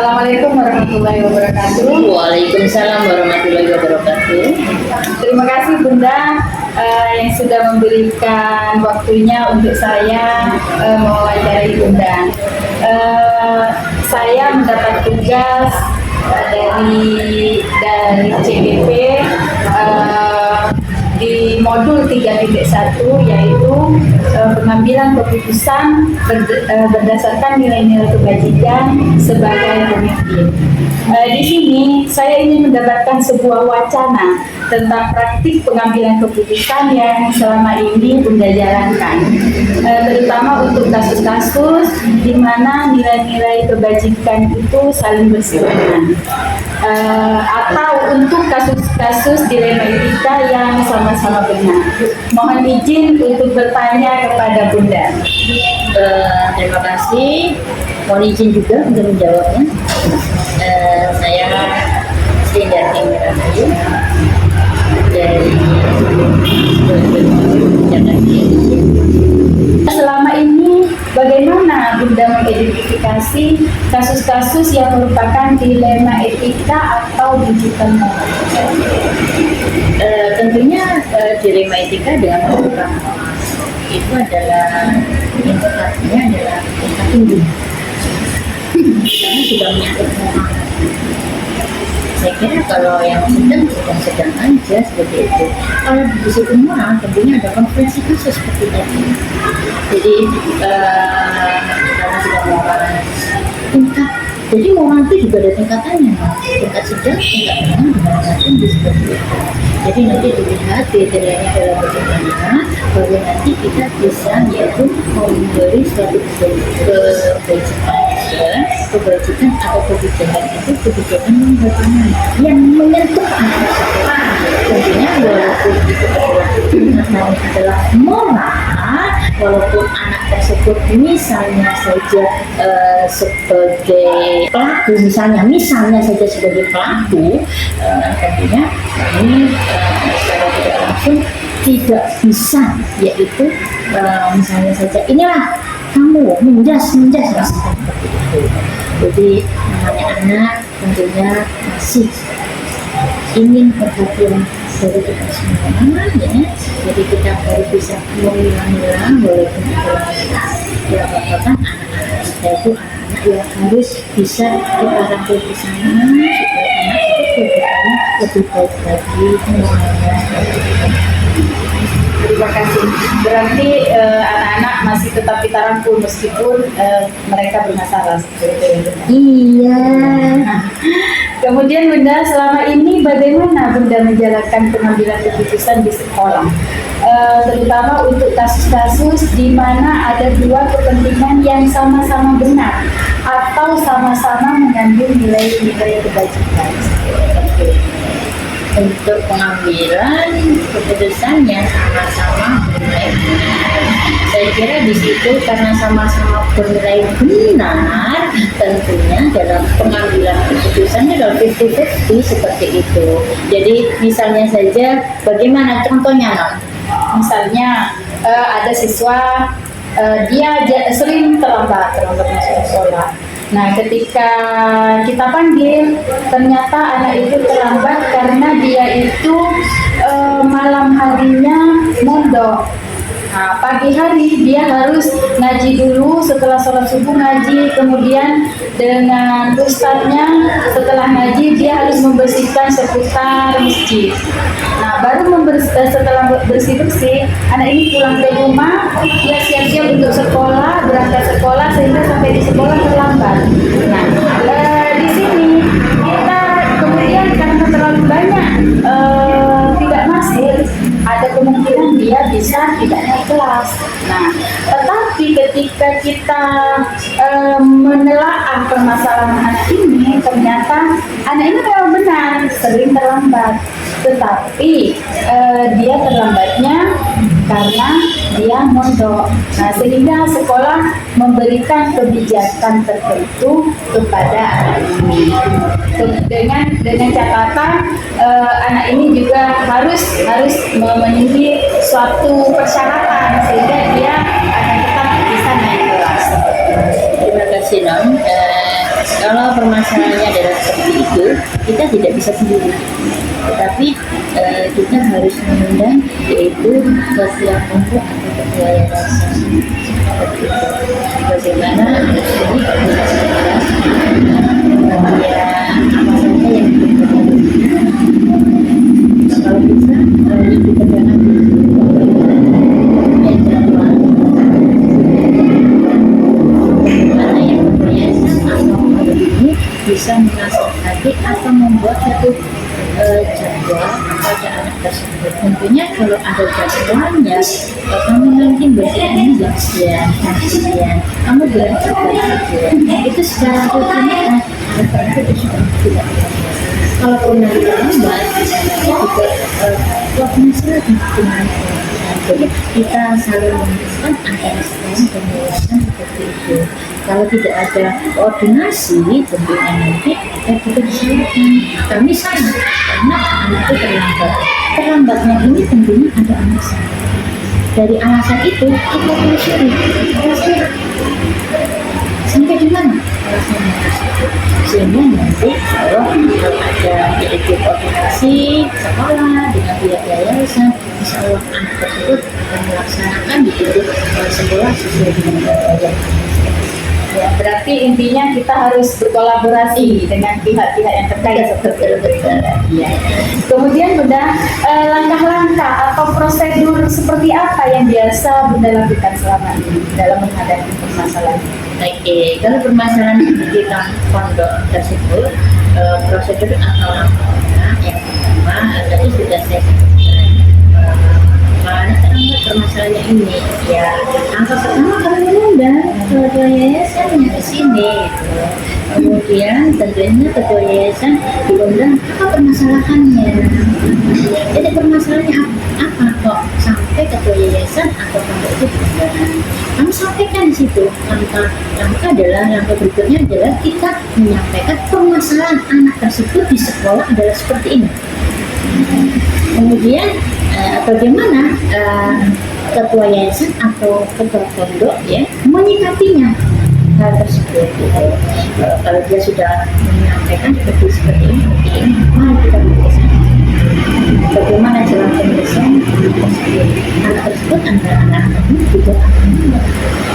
Assalamualaikum warahmatullahi wabarakatuh. Waalaikumsalam warahmatullahi wabarakatuh. Terima kasih Bunda yang sudah memberikan waktunya untuk saya mewawancarai Bunda. Saya mendapat tugas dari CBP di modul 3.1 yaitu pengambilan keputusan berdasarkan nilai-nilai kebajikan sebagai pemimpin. Di sini saya ingin mendapatkan sebuah wacana tentang praktik pengambilan keputusan yang selama ini Bunda jalankan, terutama untuk kasus-kasus di mana nilai-nilai kebajikan itu saling bersinggungan. Atau untuk kasus-kasus dilema etika yang sama-sama benar. Mohon izin untuk bertanya kepada Bunda. Terima kasih. Mohon izin juga untuk menjawabnya. Saya Srindarti Mirahayu dari Jakarta. Selama ini bagaimana Bunda mengidentifikasi kasus-kasus yang merupakan dilema etika atau digital moral? Tentunya dilema etika dengan melakukan itu adalah indikasinya adalah tingkat tinggi karena sudah menyangkut moral. Saya kira kalau yang sedang aja seperti itu. Kalau di situ moral tentunya ada konferensi kasus seperti tadi. Jadi karena sudah moral tingkat, jadi moral itu juga ada tingkatannya, tingkat sedang, tingkat rendah, tingkat tinggi seperti itu. Jadi nanti dilihat kriterianya dalam bagaimana, baru nanti kita bisa yaitu memberi suatu kebajikan atau kebijakan itu kebijakan yang bagaimana yang menyentuh anak tersebut. Tentunya walaupun itu adalah moral, walaupun anak tersebut misalnya saja sebagai pelaku, misalnya saja sebagai pelaku, tentunya ini secara tidak langsung tidak bisa, yaitu misalnya saja inilah kamu menjas seperti itu. Jadi namanya anak tentunya masih ingin perhatian dari kita semua, ya. Jadi kita baru bisa memilah-milah walaupun itu wanita. Ya bahkan anak-anak kita itu anak-anak yang harus bisa kita rangkul ke sana supaya anak itu kedepannya lebih baik lagi semuanya. Terima kasih. Berarti anak-anak masih tetap kita rangkul meskipun mereka bermasalah seperti itu. Iya. Kemudian Bunda, selama ini bagaimana Bunda menjalankan pengambilan keputusan di sekolah? Terutama untuk kasus-kasus di mana ada dua kepentingan yang sama-sama benar atau sama-sama mengambil nilai-nilai kebajikan. Untuk pengambilan keputusannya sama-sama bernilai benar. Saya kira di situ karena sama-sama bernilai benar, tentunya dalam pengambilan keputusannya adalah 50-50 seperti itu. Jadi misalnya saja, bagaimana contohnya, Non? Misalnya ada siswa dia sering terlambat masuk sekolah. Nah, ketika kita panggil, ternyata anak itu terlambat karena dia itu malam harinya mondok. Nah, pagi hari dia harus ngaji dulu, setelah sholat subuh ngaji, kemudian dengan ustadznya setelah ngaji dia harus membersihkan seputar masjid. Nah, baru setelah bersih-bersih, anak ini pulang ke rumah, dia siap-siap untuk sekolah, berangkat sekolah sehingga sampai di sekolah terlambat. Nah, di sini kita kemudian karena terlalu banyak tidak masuk, ada kemungkinan dia bisa tidak naik kelas. Nah, tetapi ketika kita menelaah permasalahan anak ini, ternyata anak ini memang benar sering terlambat, tetapi dia terlambatnya karena dia mondok. Nah, sehingga sekolah memberikan kebijakan tertentu kepada anak ini dengan catatan anak ini juga harus memenuhi suatu persyaratan sehingga dia akan tetap bisa naik kelas. Terima kasih, Non. Kalau kalau permasalahannya adalah seperti itu, kita tidak bisa sendiri. Tetapi kita harus mengundang yaitu ketua kelompok atau ketua yayasan. Seperti itu. Bagaimana ini bisa segera ya apa saja yang diperlukan. Kalau bisa dikerjakan bagaimana yang beryayasan atau ini bisa menasihati atau membuat satu jadwal pada anak tersebut. Tentunya kalau ada jadwalnya, kamu nanti bersihin ini jam sekian, kamu berangkat itu secara rutin anak itu sudah tidak. Kalau nanti terlambat, juga waktunya sudah dengan jadi kita selalu membutuhkan antara sekolah dan yayasan seperti itu. Kalau tidak ada koordinasi, tentunya nanti kita disalahkan. Kami sama, karena anak itu terlambat. Terlambatnya ini tentunya ada alasan. Dari alasan itu kita telusuri. Alasannya sampai di mana alasannya tersebut? Sehingga nanti kalau ada yaitu koordinasi sekolah dengan pihak yayasan, insya Allah anak tersebut akan melaksanakan di sekolah sesuai dengan yang Ya, berarti intinya kita harus berkolaborasi dengan pihak-pihak yang terkait seperti itu. Ya. Kemudian Bunda, langkah-langkah atau prosedur seperti apa yang biasa Bunda lakukan selama ini dalam menghadapi permasalahan? Oke, kalau permasalahan di pondok tersebut, prosedur atau langkah yang pertama tadi sudah saya sebutkan. Permasalahannya ini ya langkah pertama kami mengundang ketua yayasannya ke sini gitu. Kemudian tentunya ketua yayasan diundang apa permasalahannya, jadi permasalahannya apa kok sampai ketua yayasan atau pondok itu diundang. Kami sampaikan di situ langkah berikutnya adalah kita menyampaikan permasalahan anak tersebut di sekolah adalah seperti ini. Kemudian bagaimana ketua yayasan atau ketua pondok ya menyikapinya hal tersebut. Kalau dia sudah menyampaikan seperti ini, mari kita bekerja. Bagaimana cara penyelesaian anak tersebut antara anak-anak juga anak.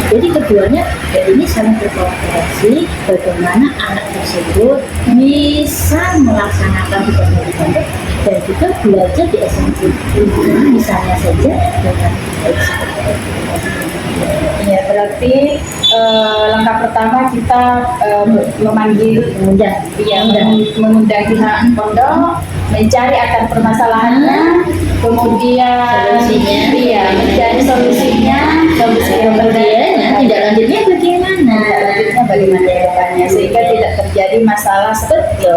Jadi keduanya ini saling berkolaborasi bagaimana anak tersebut bisa melaksanakan tugasnya di pondok dan juga belajar di SMP misalnya saja dengan baik seperti itu. Ya, berarti langkah pertama kita mengundang pihak pondok, mencari akar permasalahannya, kemudian mencari solusinya, kemudian tidak lanjutnya bagaimana ke depannya sehingga tidak terjadi masalah seperti itu.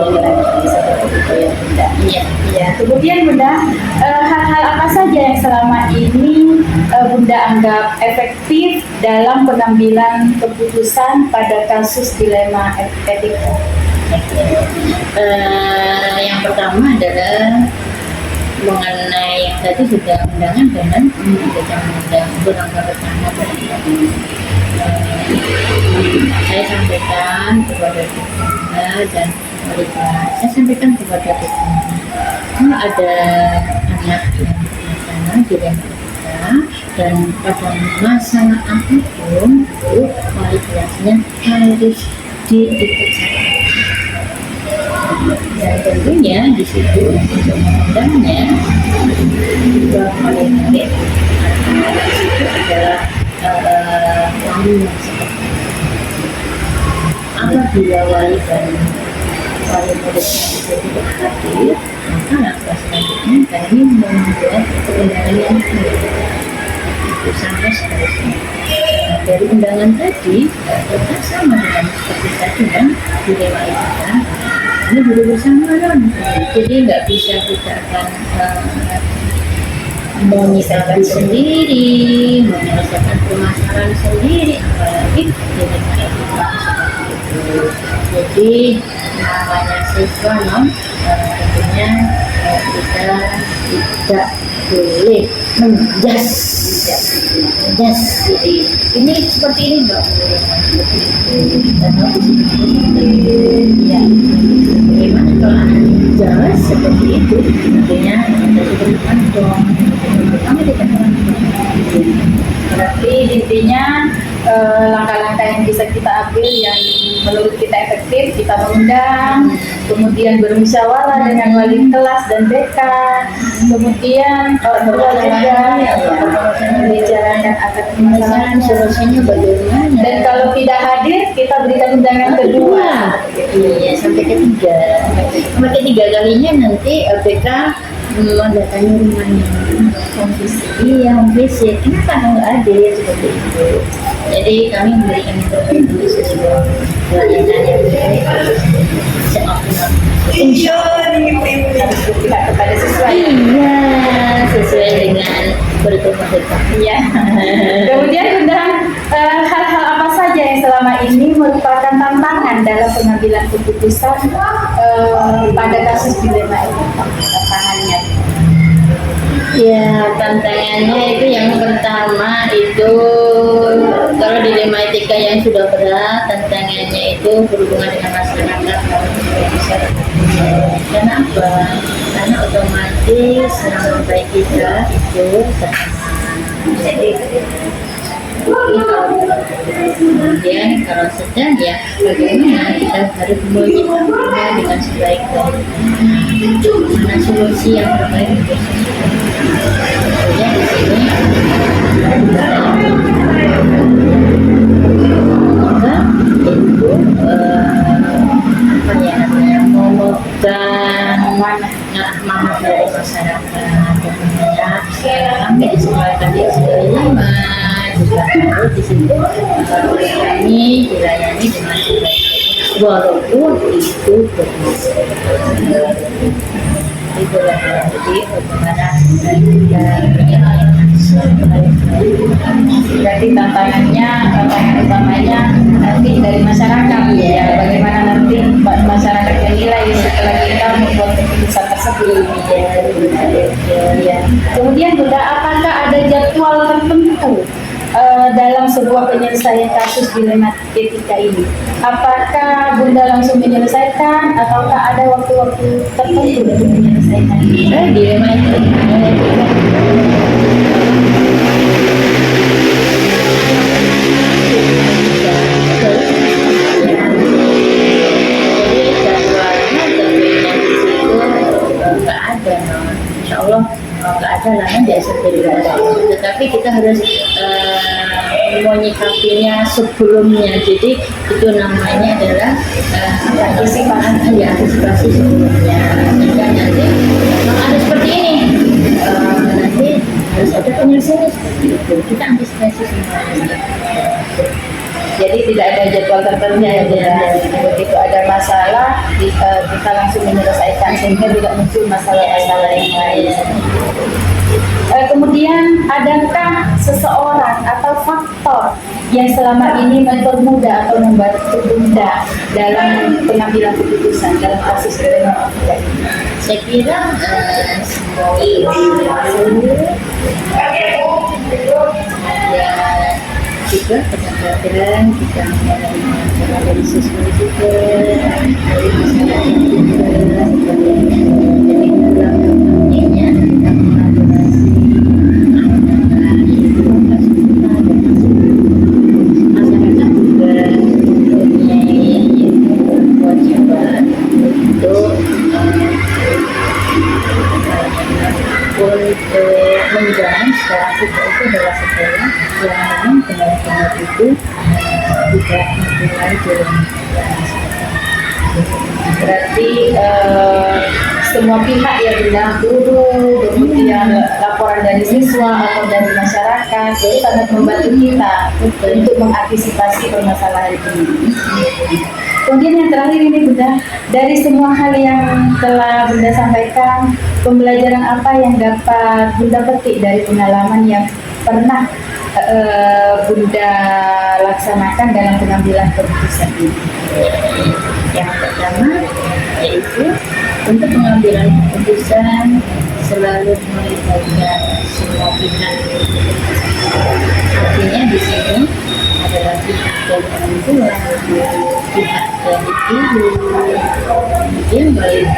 Ya. Kemudian Bunda, hal-hal apa saja yang selama ini Bunda anggap efektif dalam pengambilan keputusan pada kasus dilema etika? Yang pertama adalah mengenai yang tadi sudah undangan dengan undang-undang langkah pertama saya sampaikan kepada kita dan mereka saya sampaikan kepada kita kalau ada anak yang sana di kita dan pada masalah apapun itu kualitasnya harus diikutkan. Dan tentunya di situ untuk mengundangnya juga paling menarik di situ adalah wali yang seperti apabila wali dan wali muridnya itu tidak hadir, maka langkah selanjutnya kami membuat undangan yang itu sampai seterusnya. Dari undangan tadi kita sama dengan seperti tadi kan dilema kita ini dulu bersama non, jadi nggak bisa kita akan menyelesaikan sendiri, menyelesaikan permasalahan sendiri, apalagi dengan etika seperti itu. Jadi namanya siswa non, tentunya kita tidak boleh menjas Yes, jadi ini seperti ini Mbak. Ya, bagaimana kalau anak jelas seperti itu? Tentunya kita sudah kantong, kami tidak Berarti intinya langkah-langkah yang bisa kita ambil yang menurut kita efektif, kita mengundang, kemudian bermusyawarah dengan wali kelas dan BK, kemudian orang tua juga membicarakan akar permasalahan, solusinya bagaimana? dan kalau tidak hadir kita berikan undangan kedua. Iya, sampai ketiga. Sampai ketiga kalinya nanti LPK mendatangi rumahnya. Iya, home visit. Kenapa nggak ada ya seperti itu? Jadi kami memberikan informasi sesuai pelayanan yang baik, seoptimal. Harus berpihak kepada siswa. Iya, sesuai dengan kurikulum mereka. Iya. Kemudian Bunda, hal-hal apa saja yang selama ini merupakan tantangan dalam pengambilan keputusan pada kasus dilema ini? Tantangannya. Ya, tantangannya itu yang pertama itu kalau dilema etika yang sudah berat, tantangannya itu berhubungan dengan masyarakat. Kenapa? Karena otomatis nama baik kita itu jadi kemudian kalau sedang ya bagaimana kita harus menyikapinya dengan sebaik-baiknya, mana solusi yang terbaik untuk sesuatu. Kemudian di sini maka itu apa ya namanya memegang amanah dari masyarakat. Kemudian kami di sekolah tadi selama juga harus di situ kami dilayani dengan sebaik-baiknya walaupun itu bermasalah. Itulah jadi bagaimana kita menyelesaikan Berarti tantangan utamanya nanti dari masyarakat ya, bagaimana nanti masyarakat menilai setelah kita membuat keputusan tersebut. Ya. Kemudian Bunda, apakah ada jadwal tertentu dalam sebuah penyelesaian kasus dilema etika ini? Apakah Bunda langsung menyelesaikan ataukah ada waktu-waktu tertentu untuk menyelesaikan dilema etika? Nggak ada lah di SMP tetapi kita harus menyikapinya sebelumnya. Jadi itu namanya adalah antisipasi sebelumnya. Jika nanti ada seperti ini, nanti harus ada penyelesaian seperti itu. Kita antisipasi semuanya. Jadi tidak ada jadwal tertentu ya, begitu ada masalah kita langsung menyelesaikan sehingga tidak muncul masalah-masalah yang lain. Kemudian adakah seseorang atau faktor yang selama ini mempermudah atau membantu Bunda dalam pengambilan keputusan dalam kasus dilema etika ini? Saya kira semua juga kesadaran kita mulai dari siswa juga dari masyarakat juga jadi dalam pentingnya kita mengelaborasi masyarakat juga mempunyai kewajiban untuk menjalankan secara kita itu adalah sekolah yang memang benar-benar itu tidak mempunyai jalan. Berarti semua pihak ya Bunda, guru, kemudian laporan dari siswa atau dari masyarakat itu sangat membantu kita untuk mengantisipasi permasalahan ini. Kemudian yang terakhir ini Bunda, dari semua hal yang telah Bunda sampaikan, pembelajaran apa yang dapat Bunda petik dari pengalaman yang pernah Bunda laksanakan dalam pengambilan keputusan ini? Yang pertama yaitu untuk pengambilan keputusan selalu melibatkan semua pihak. Artinya di sini adalah pihak dari orang tua, pihak dari guru, kemudian balik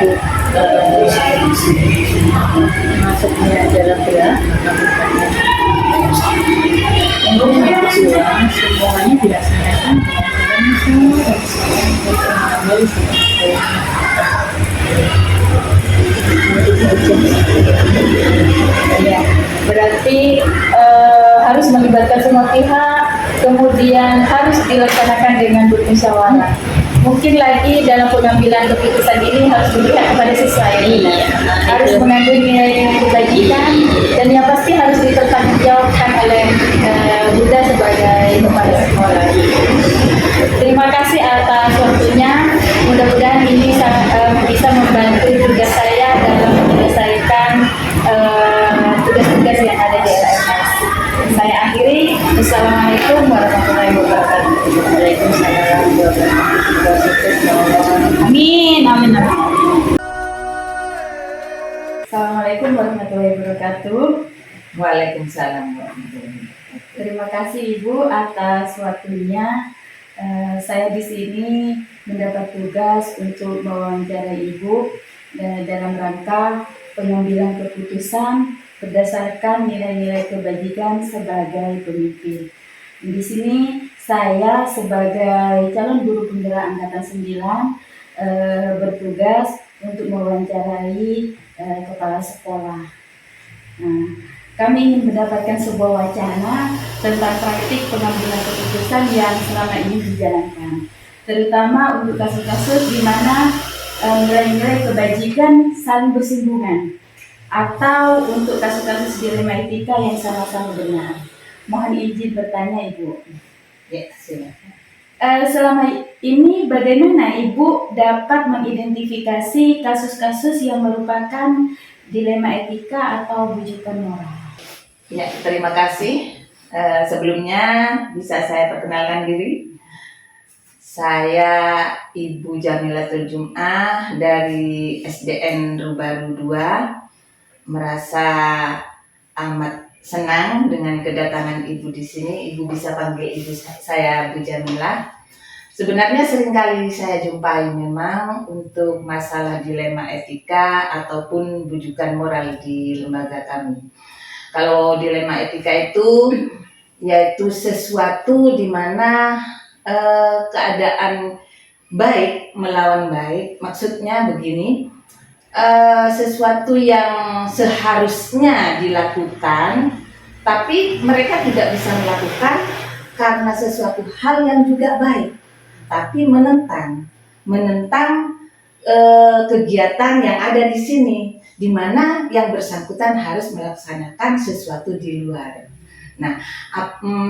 masuknya adalah gerak, kemudian yang kedua semuanya dilaksanakan dengan Ya, berarti harus melibatkan semua pihak, kemudian harus dilaksanakan dengan bermusyawarah. Mungkin lagi dalam pengambilan keputusan ini harus berpihak kepada siswa ya, harus mengandung nilai-nilai kebajikan, dan yang pasti harus dipertanggungjawabkan oleh Bunda sebagai kepala sekolah. Terima kasih atas waktunya. Mudah-mudahan ini bisa membantu tugas saya dalam menyelesaikan tugas-tugas yang ada di LMS. Saya akhiri. Assalamualaikum warahmatullahi wabarakatuh. Waalaikumsalam warahmatullahi wabarakatuh. Amin, amin, amin. Assalamualaikum warahmatullahi wabarakatuh. Waalaikumsalam warahmatullahi wabarakatuh. Terima kasih Ibu atas waktunya. Saya di sini mendapat tugas untuk mewawancarai Ibu dalam rangka pengambilan keputusan berdasarkan nilai-nilai kebajikan sebagai pemimpin. Di sini saya sebagai calon guru penggerak angkatan 9 bertugas untuk mewawancarai kepala sekolah. Nah, kami ingin mendapatkan sebuah wacana tentang praktik pengambilan keputusan yang selama ini dijalankan, terutama untuk kasus-kasus di mana nilai-nilai kebajikan saling bersinggungan, atau untuk kasus-kasus dilema etika yang sama-sama benar. Mohon izin bertanya Ibu. Ya, silakan. Selama ini bagaimana Ibu dapat mengidentifikasi kasus-kasus yang merupakan dilema etika atau bujukan moral? Ya, terima kasih. Sebelumnya bisa saya perkenalkan diri. Saya Ibu Jamilatul Jum'ah dari SDN Rubaru 2. Merasa amat senang dengan kedatangan Ibu di sini. Ibu bisa panggil Ibu saya Bu Jamilah. Sebenarnya seringkali saya jumpai memang untuk masalah dilema etika ataupun bujukan moral di lembaga kami. Kalau dilema etika itu yaitu sesuatu di mana keadaan baik melawan baik. Maksudnya begini, sesuatu yang seharusnya dilakukan tapi mereka tidak bisa melakukan karena sesuatu hal yang juga baik, tapi menentang kegiatan yang ada di sini, di mana yang bersangkutan harus melaksanakan sesuatu di luar. Nah,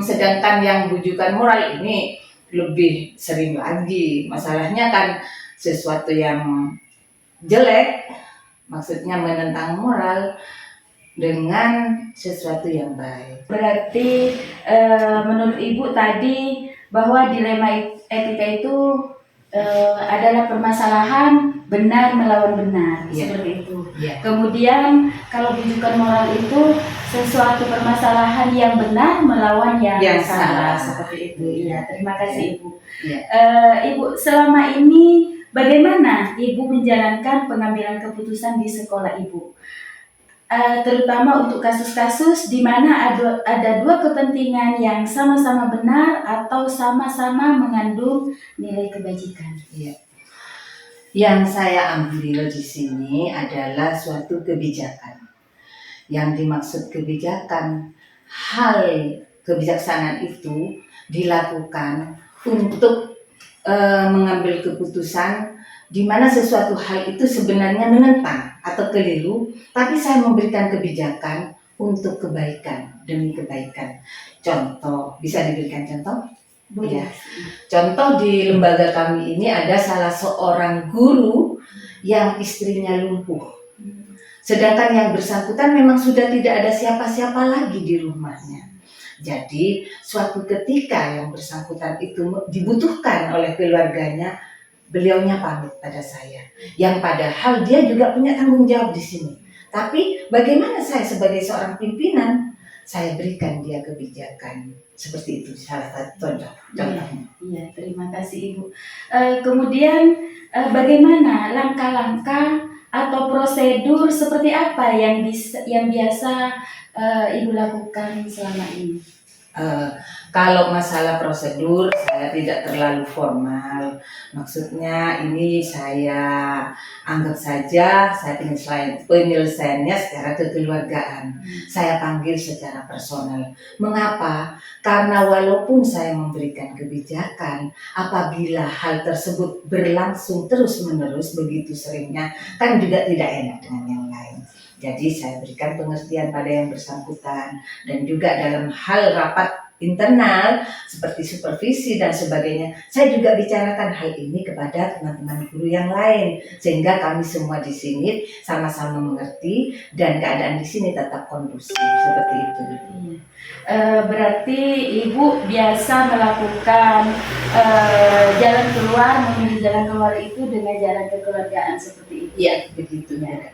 sedangkan yang bujukan moral ini lebih sering lagi. Masalahnya kan sesuatu yang jelek, maksudnya menentang moral dengan sesuatu yang baik. Berarti menurut Ibu tadi bahwa dilema etika itu adalah permasalahan benar melawan benar, seperti itu. Kemudian kalau bujukan moral itu sesuatu permasalahan yang benar melawan yang salah, seperti itu. Iya, terima kasih Ibu. Ibu, selama ini bagaimana Ibu menjalankan pengambilan keputusan di sekolah Ibu? Terutama untuk kasus-kasus di mana ada dua kepentingan yang sama-sama benar atau sama-sama mengandung nilai kebajikan. Iya. Yang saya ambil di sini adalah suatu kebijakan. Yang dimaksud kebijakan, hal kebijaksanaan itu dilakukan untuk mengambil keputusan di mana sesuatu hal itu sebenarnya menentang atau keliru, tapi saya memberikan kebijakan untuk kebaikan, demi kebaikan. Contoh, bisa diberikan contoh? Ya. Contoh di lembaga kami ini ada salah seorang guru yang istrinya lumpuh. Sedangkan yang bersangkutan memang sudah tidak ada siapa-siapa lagi di rumahnya. Jadi suatu ketika yang bersangkutan itu dibutuhkan oleh keluarganya, beliaunya pamit pada saya. Yang padahal dia juga punya tanggung jawab di sini. Tapi bagaimana saya sebagai seorang pimpinan, saya berikan dia kebijakan. Seperti itu salah satu contohnya. Iya, terima kasih Ibu. Kemudian bagaimana langkah-langkah atau prosedur seperti apa yang biasa Ibu lakukan selama ini? Kalau masalah prosedur saya tidak terlalu formal. Maksudnya ini saya anggap saja saya penyelesaiannya secara kekeluargaan. Saya panggil secara personal. Mengapa? Karena walaupun saya memberikan kebijakan, apabila hal tersebut berlangsung terus-menerus begitu seringnya, kan juga tidak enak dengan yang lain. Jadi saya berikan pengertian pada yang bersangkutan, dan juga dalam hal rapat internal seperti supervisi dan sebagainya, saya juga bicarakan hal ini kepada teman-teman guru yang lain, sehingga kami semua di sini sama-sama mengerti dan keadaan di sini tetap kondusif seperti itu. Berarti Ibu biasa melakukan jalan keluar, memilih jalan keluar itu dengan jalan kekeluargaan seperti itu. Iya, begitu ya.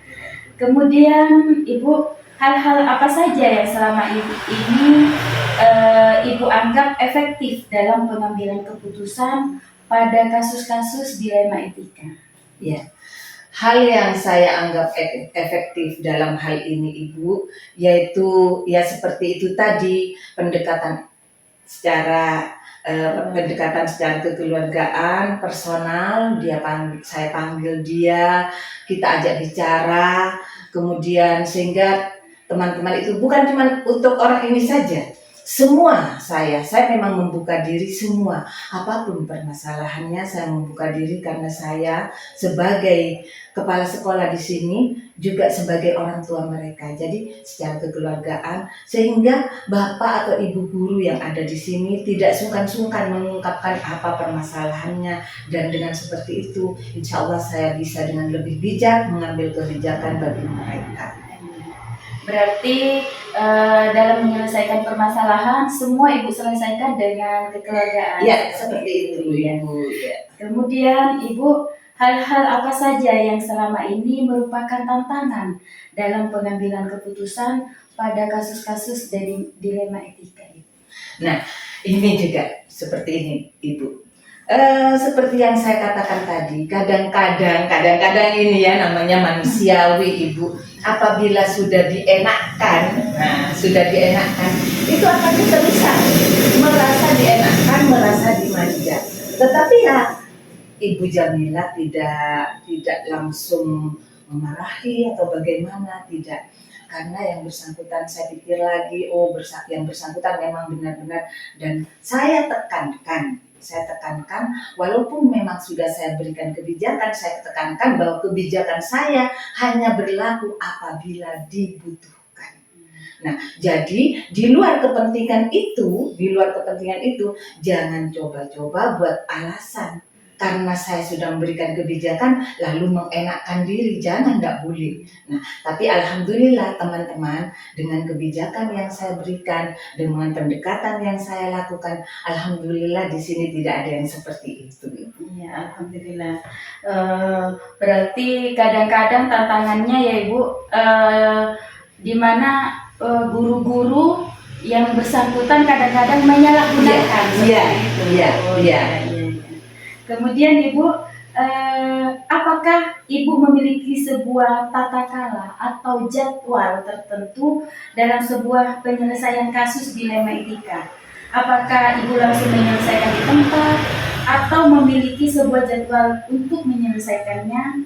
Kemudian Ibu, hal-hal apa saja yang selama ini Ibu anggap efektif dalam pengambilan keputusan pada kasus-kasus dilema etika? Ya, hal yang saya anggap efektif dalam hal ini Ibu, yaitu ya seperti itu tadi, pendekatan secara kekeluargaan, personal. Saya panggil dia, kita ajak bicara, kemudian sehingga teman-teman itu bukan cuma untuk orang ini saja. Semua saya memang membuka diri semua, apapun permasalahannya saya membuka diri, karena saya sebagai kepala sekolah di sini juga sebagai orang tua mereka. Jadi secara kekeluargaan, sehingga bapak atau ibu guru yang ada di sini tidak sungkan-sungkan mengungkapkan apa permasalahannya, dan dengan seperti itu insya Allah saya bisa dengan lebih bijak mengambil kebijakan bagi mereka. Berarti dalam menyelesaikan permasalahan semua Ibu selesaikan dengan kekeluargaan. Ya, seperti itu Ibu. Ya. Kemudian Ibu, hal-hal apa saja yang selama ini merupakan tantangan dalam pengambilan keputusan pada kasus-kasus dari dilema etika itu? Nah, ini juga seperti ini Ibu. Seperti yang saya katakan tadi, kadang-kadang ini ya namanya manusiawi Ibu. Apabila sudah dienakkan, itu akan terusan merasa dienakkan, merasa dimanja. Tetapi ya Ibu Jamila tidak langsung memarahi atau bagaimana, tidak. Karena yang bersangkutan saya pikir lagi, yang bersangkutan memang benar-benar, dan saya tekankan, walaupun memang sudah saya berikan kebijakan, saya tekankan bahwa kebijakan saya hanya berlaku apabila dibutuhkan. Nah, jadi di luar kepentingan itu, jangan coba-coba buat alasan. Karena saya sudah memberikan kebijakan lalu mengenakkan diri, tidak boleh. Nah, tapi alhamdulillah teman-teman, dengan kebijakan yang saya berikan, dengan pendekatan yang saya lakukan, alhamdulillah di sini tidak ada yang seperti itu. Iya, alhamdulillah. Berarti kadang-kadang tantangannya ya Ibu, di mana guru-guru yang bersangkutan kadang-kadang menyalahgunakan. Iya. Kemudian Ibu, apakah Ibu memiliki sebuah tata cara atau jadwal tertentu dalam sebuah penyelesaian kasus dilema etika? Apakah Ibu langsung menyelesaikan di tempat atau memiliki sebuah jadwal untuk menyelesaikannya?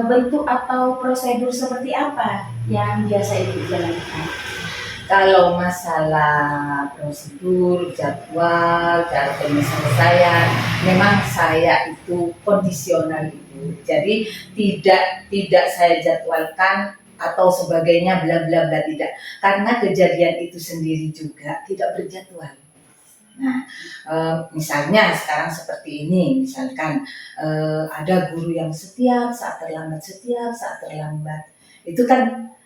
Bentuk atau prosedur seperti apa yang biasa Ibu jalankan? Kalau masalah prosedur, jadwal, cara penyelesaian, memang saya itu kondisional Ibu. Jadi tidak saya jadwalkan atau sebagainya bla bla bla, tidak. Karena kejadian itu sendiri juga tidak berjadwal. Nah, misalnya sekarang seperti ini, misalkan ada guru yang setiap saat terlambat. Itu kan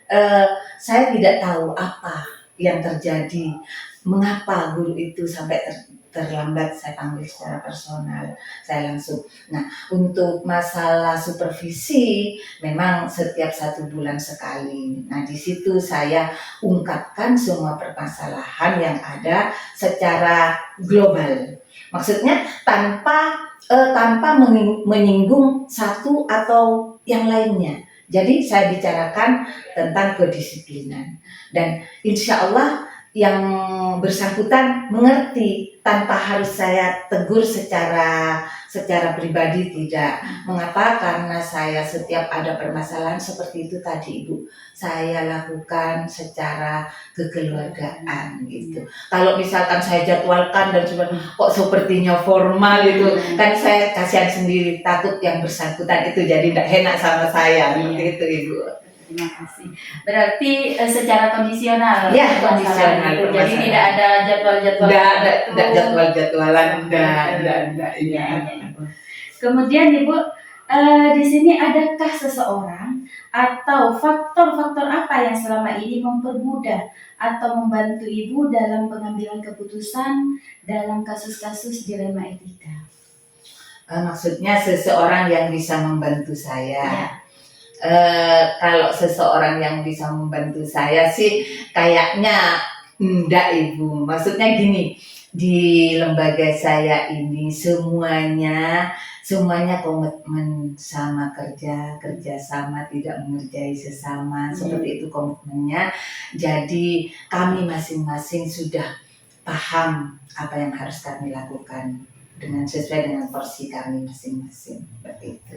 saya tidak tahu apa yang terjadi. mengapa guru itu sampai terlambat, saya panggil secara personal, saya langsung. Nah, untuk masalah supervisi memang setiap 1 bulan sekali. Nah, di situ saya ungkapkan semua permasalahan yang ada secara global. Maksudnya tanpa menyinggung satu atau yang lainnya. Jadi saya bicarakan tentang kedisiplinan dan insya Allah yang bersangkutan mengerti tanpa harus saya tegur secara pribadi, tidak. Mengapa? Karena saya setiap ada permasalahan seperti itu tadi Ibu, saya lakukan secara kekeluargaan gitu. Kalau misalkan saya jadwalkan dan cuma kok sepertinya formal itu, kan saya kasihan sendiri, takut yang bersangkutan itu jadi tidak enak sama saya, seperti itu Ibu. Terima kasih. Berarti secara kondisional. Ya, kondisional. Itu. Jadi tidak ada jadwal-jadwal. Tidak jadwal-jadwalan. Tidak. Iya. Kemudian Ibu, di sini adakah seseorang atau faktor-faktor apa yang selama ini mempermudah atau membantu Ibu dalam pengambilan keputusan dalam kasus-kasus dilema etika? Maksudnya seseorang yang bisa membantu saya. Ya. Kalau seseorang yang bisa membantu saya sih kayaknya enggak Ibu. Maksudnya gini, di lembaga saya ini semuanya komitmen sama kerja sama, tidak mengerjai sesama, seperti itu komitmennya. Jadi kami masing-masing sudah paham apa yang harus kami lakukan sesuai dengan porsi kami masing-masing, seperti itu.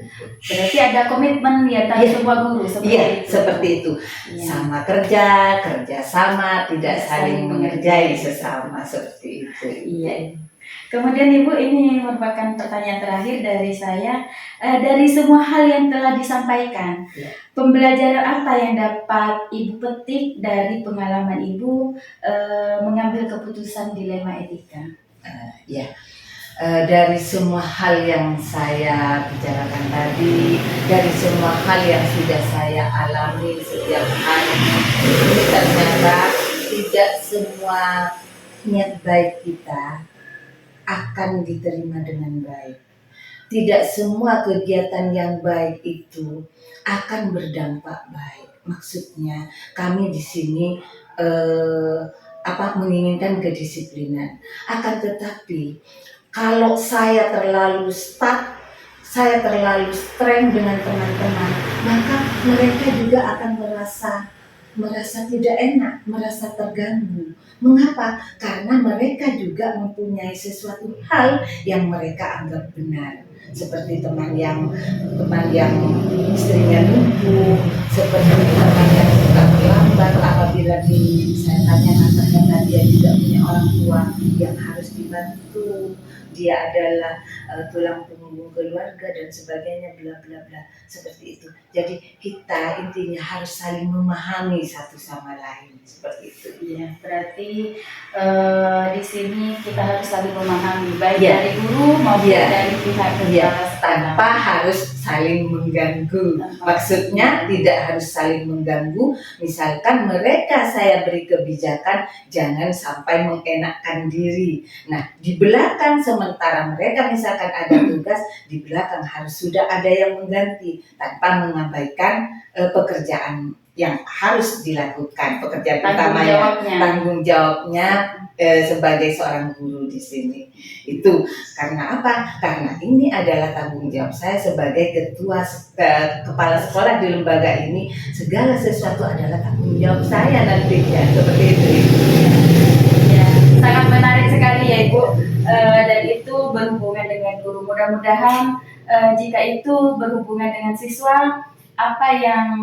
Berarti ada komitmen ya tadi semua guru seperti itu. Ya. Sama kerja sama, tidak saling mengerjai sesama, seperti itu. Iya. Kemudian Ibu, ini merupakan pertanyaan terakhir dari saya. Dari semua hal yang telah disampaikan, pembelajaran apa yang dapat Ibu petik dari pengalaman Ibu mengambil keputusan dilema etika? Dari semua hal yang saya bicarakan tadi, dari semua hal yang sudah saya alami setiap hari, ini ternyata tidak semua niat baik kita akan diterima dengan baik. Tidak semua kegiatan yang baik itu akan berdampak baik. Maksudnya kami di sini menginginkan kedisiplinan. Akan tetapi kalau saya terlalu stuck, saya terlalu strength dengan teman-teman, maka mereka juga akan merasa tidak enak, merasa terganggu. Mengapa? Karena mereka juga mempunyai sesuatu hal yang mereka anggap benar. Seperti teman yang istrinya lumpuh, seperti teman yang suka terlambat apabila saya tanyakan ternyata dia tidak punya orang tua yang harus dibantu, dia adalah tulang punggung keluarga dan sebagainya, bla bla bla, seperti itu. Jadi kita intinya harus saling memahami satu sama lain, seperti itu. Iya, berarti di sini kita harus saling memahami baik dari guru maupun dari pihak tanpa harus saling mengganggu. Maksudnya tidak harus saling mengganggu. Misalkan mereka saya beri kebijakan, jangan sampai mengenakkan diri. Nah, di belakang sementara mereka misalkan ada tugas, di belakang harus sudah ada yang mengganti tanpa mengabaikan pekerjaan yang harus dilakukan, pekerjaan utama tanggung jawabnya sebagai seorang guru di sini. Itu karena apa? Karena ini adalah tanggung jawab saya sebagai kepala sekolah di lembaga ini. Segala sesuatu adalah tanggung jawab saya nantinya, seperti itu. Ya, sangat menarik sekali ya Ibu. Dan itu berhubungan dengan guru. Mudah-mudahan jika itu berhubungan dengan siswa, apa yang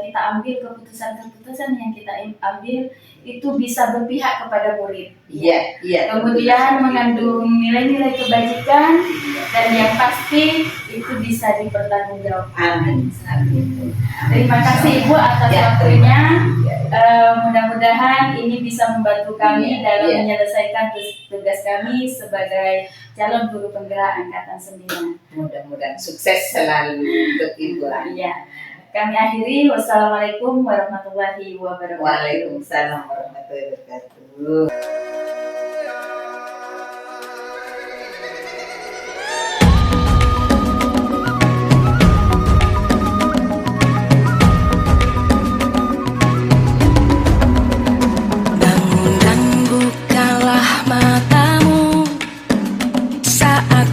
kita ambil, keputusan yang kita ambil itu bisa berpihak kepada murid. Iya. Kemudian mengandung nilai-nilai kebajikan dan yang pasti itu bisa dipertanggungjawabkan. Amin. Terima kasih Ibu atas waktunya. Mudah-mudahan ini bisa membantu kami dalam menyelesaikan tugas kami sebagai calon guru penggerak angkatan 9. Mudah-mudahan sukses selalu untuk Ibu. Iya. kami akhiri. Wassalamualaikum warahmatullahi wabarakatuh. Waalaikumsalam warahmatullahi wabarakatuh. Bangun dan bukalah matamu saat